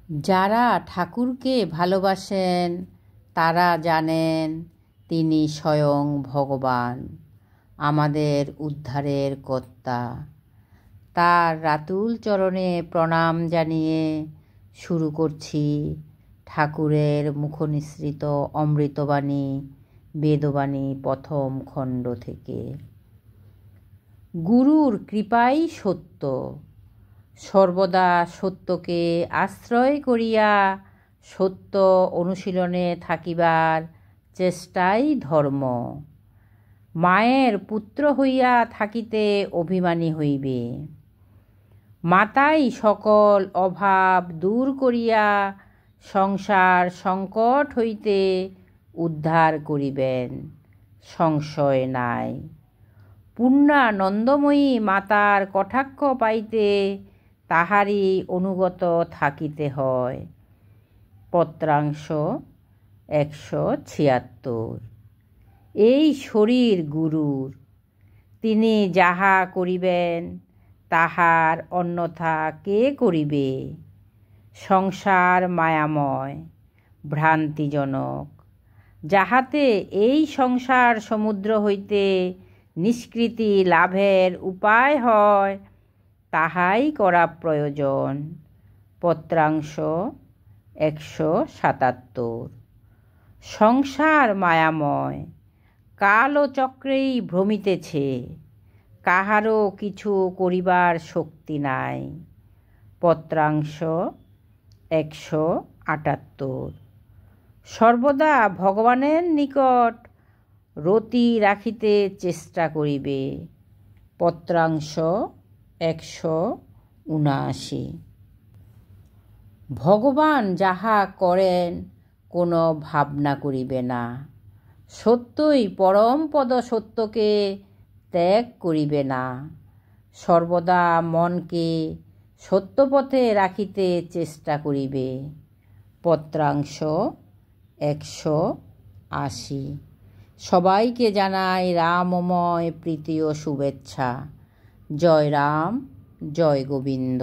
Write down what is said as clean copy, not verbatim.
যারা ঠাকুরকে ভালোবাসেন তারা জানেন তিনি স্বয়ং ভগবান, আমাদের উদ্ধারের কর্তা। তার রাতুল চরণে প্রণাম জানিয়ে শুরু করছি ঠাকুরের মুখনিসৃত অমৃতবাণী বেদবাণী প্রথম খণ্ড থেকে। গুরুর কৃপাই সত্য, সর্বদা সত্যকে আশ্রয় করিয়া সত্য অনুশীলনে থাকিবার চেষ্টাই ধর্ম। মায়ের পুত্র হইয়া থাকিতে অভিমানী হইবে, মাতাই সকল অভাব দূর করিয়া সংসার সংকট হইতে উদ্ধার করিবেন, সংশয় নাই। পূর্ণানন্দময়ী মাতার কটাক্ষ পাইতে তাহারই অনুগত থাকিতে হয়। পত্রাংশ 176। এই শরীর গুরুর, তিনি যাহা করিবেন তাহার অন্যথা কে করিবে? সংসার মায়াময়, ভ্রান্তিজনক, যাহাতে এই সংসার সমুদ্র হইতে নিষ্কৃতি লাভের উপায় হয় তাহাই করা প্রয়োজন। পত্রাংশ 177। সংসার মায়াময়, কাল ও চক্রেই ভ্রমিতেছে, কাহারও কিছু করিবার শক্তি নাই। পত্রাংশ 178। সর্বদা ভগবানের নিকট রতি রাখিতে চেষ্টা করিবে। পত্রাংশ 179। ভগবান যাহা করেন কোনো ভাবনা করিবে না, সত্যই পরম পদ সত্যকে ত্যাগ করিবে না। সর্বদা মনকে সত্যপথে রাখিতে চেষ্টা করিবে। পত্রাংশ 180। সবাইকে জানাই রামময় প্রীতি ও শুভেচ্ছা। জয় রাম, জয় গোবিন্দ।